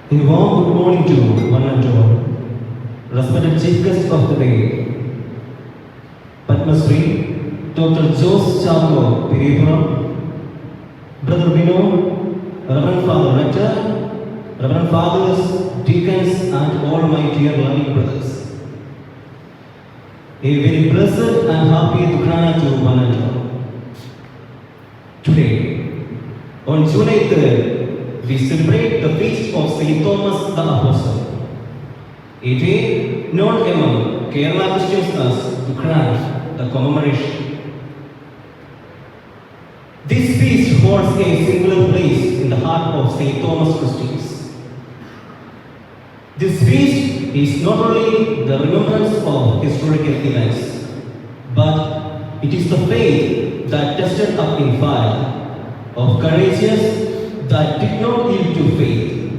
A warm good morning to one and all. Respected chief guest of the day, Padma Shri, Dr. Jose Chavo Piripuram, Brother Vino, Reverend Father Rector, Reverend Fathers, Deacons, and all my dear loving brothers. A very blessed and happy Dukrana to one and all. Today, on July 3rd, we celebrate the feast of St. Thomas the Apostle, a day known among Kerala Christians as Dukrana, the commemoration. This feast holds a singular place in the heart of St. Thomas Christians. This feast is not only the remembrance of historical events, but it is the faith that tested up in fire, of courageous that did not yield to faith,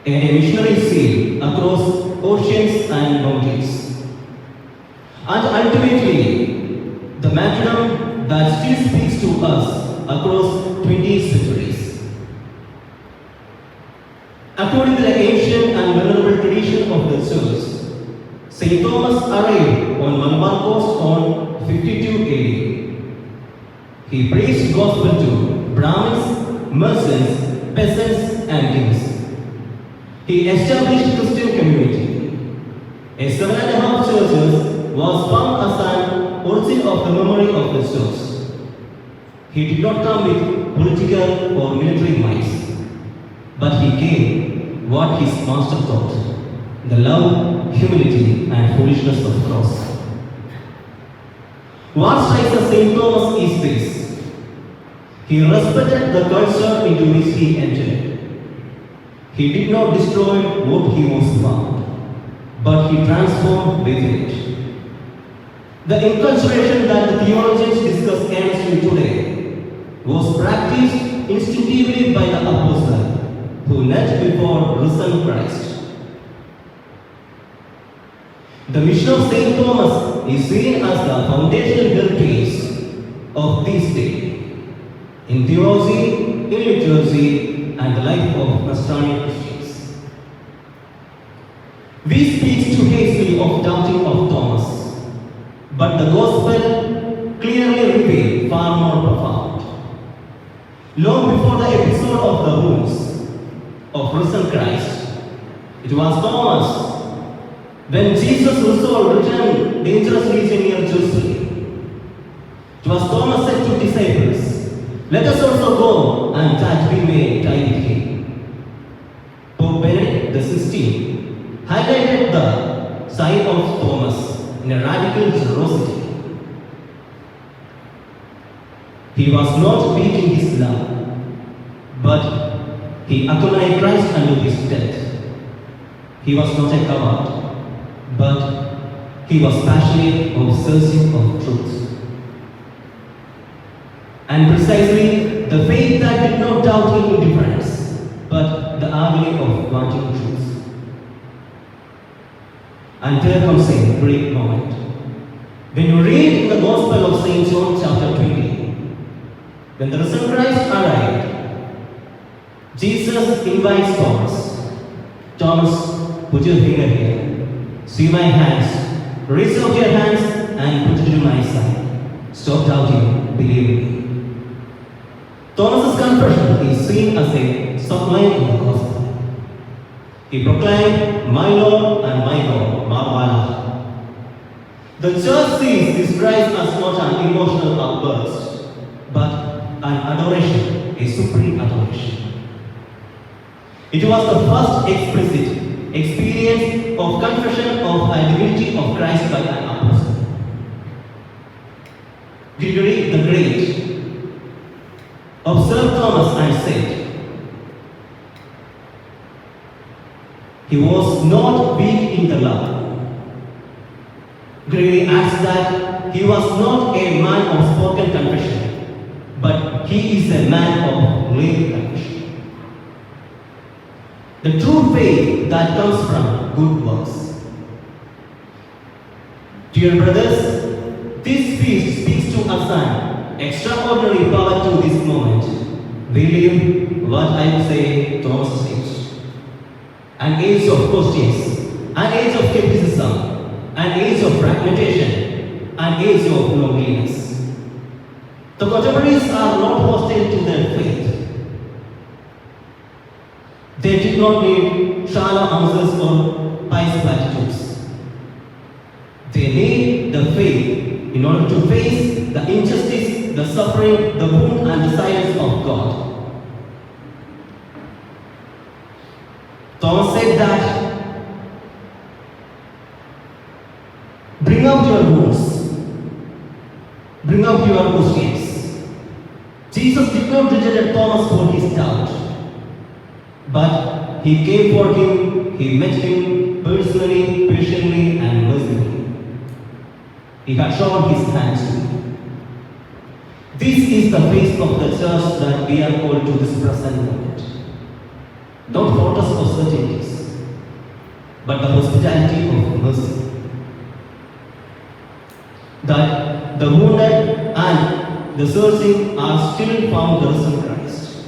and a missionary sail across oceans and mountains, and ultimately the martyrdom that still speaks to us across 20 centuries. According to the ancient and venerable tradition of the church, St. Thomas arrived on Malabar coast on 52 AD. He preached gospel to Brahmins, merchants, peasants, and kings. He established Christian community. A 7.5 churches was found as an origin of the memory of the church. He did not come with political or military might, but he gave what his master taught: the love, humility, and foolishness of the cross. What strikes us St. Thomas is this: he respected the culture into which he entered. He did not destroy what he was found, but he transformed within it. The inculturation that the theologians discuss earnestly today was practiced instinctively by the apostle who knelt before risen Christ. The mission of St. Thomas is seen as the foundational heritage of this day, in theology, in liturgy, and the life of Nasrani Christians. We speak too hastily of doubting of Thomas, but the gospel clearly reveals far more profound. Long before the episode of the wounds of risen Christ, it was Thomas. When Jesus resolved to return dangerous region near Jerusalem, it was Thomas said to disciples, "Let us also go, and that we may die with him." Pope Benedict XVI highlighted the side of Thomas in a radical generosity. He was not weak in his love, but he accompanied Christ unto his death. He was not a coward, but he was passionate of searching of truth. And precisely the faith that did not doubt in indifference, but the agony of wanting truth. And there comes a great moment. When you read in the Gospel of St. John chapter 20, when the risen Christ arrived, Jesus invites Thomas. "Thomas, put your finger here. See my hands. Reach out your hands and put it to my side. Stop doubting, believe me." Thomas's confession is seen as a sublime in the gospel. He proclaimed, "My Lord and my God, Martyrdom." The church sees this Christ as not an emotional outburst, but an adoration, a supreme adoration. It was the first explicit experience of confession of the divinity of Christ by an apostle. Gregory the Great observed Thomas and said, "He was not weak in the love." Gregory adds that he was not a man of spoken confession, but he is a man of lived confession. The true faith that comes from good works. Dear brothers, this feast speaks to us an extraordinary power to this moment, live what I would say Thomas' age. An age of questions, an age of skepticism, an age of fragmentation, an age of loneliness. The contemporaries are not hostile to their faith. They did not need shallow answers or pious platitudes. They need the faith in order to face the injustice, the suffering, the wound and the silence of God. Thomas said that, bring out your wounds, bring out your questions. Jesus did not reject Thomas for his doubt, but he came for him, he met him personally, patiently and mercifully. He had shown his hands to him. This is the face of the church that we are called to this present moment. Not fortress of certainties, but the hospitality of mercy. That the wounded and the searching are still found the risen Christ.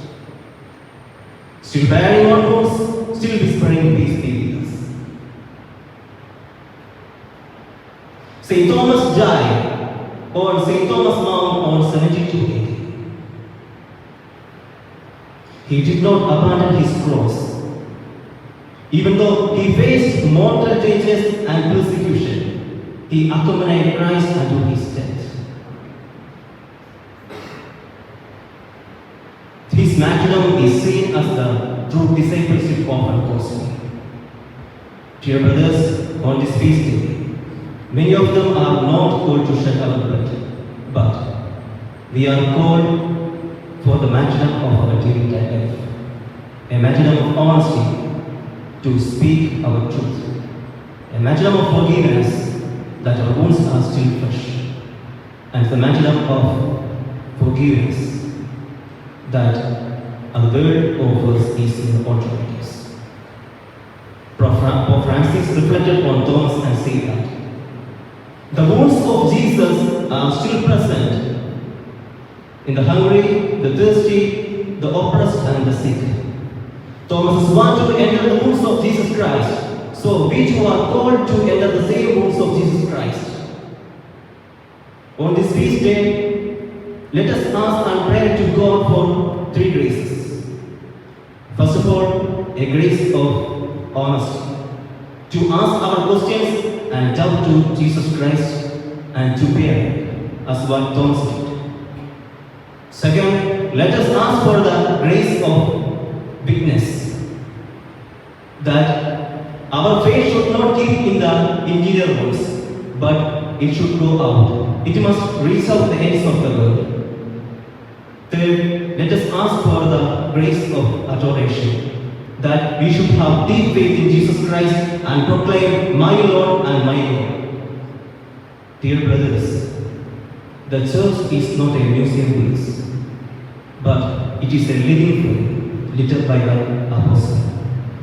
Still bearing on wounds, still whispering peace be with us. St. Thomas died on St. Thomas Mount on 72 AD. He did not abandon his cross. Even though he faced mortal dangers and persecution, he accompanied Christ unto his death. His martyrdom is seen as the true discipleship of an apostle. Dear brothers, on this feast day, many of them are not called to shed our blood, but we are called for the martyrdom of our daily life, a martyrdom of honesty to speak our truth, a martyrdom of forgiveness that our wounds are still fresh, and the martyrdom of forgiveness that our word offers is in the alternatives. Pope Francis reflected on Thomas and said that the wounds of Jesus are still present in the hungry, the thirsty, the oppressed and the sick. Thomas wanted to enter the wounds of Jesus Christ, so we too are called to enter the same wounds of Jesus Christ. On this feast day, let us ask and pray to God for three graces. First of all, a grace of honesty, to ask our questions and doubt to Jesus Christ and to bear as what Thomas did. Second, let us ask for the grace of witness, that our faith should not keep in the interior walls, but it should go out. It must reach out the ends of the world. Third, let us ask for the grace of adoration, that we should have deep faith in Jesus Christ and proclaim, my Lord and my Lord. Dear brothers, the church is not a museum piece, but it is a living flame lit by the apostle,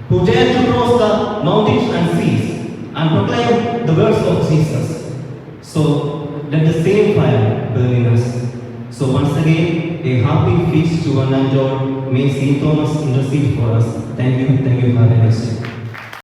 who dared to cross the mountains and seas and proclaim the words of Jesus. So let the same fire burn in us. So once again, a happy feast to one and all. May St. Thomas intercede for us. Thank you, have a nice day.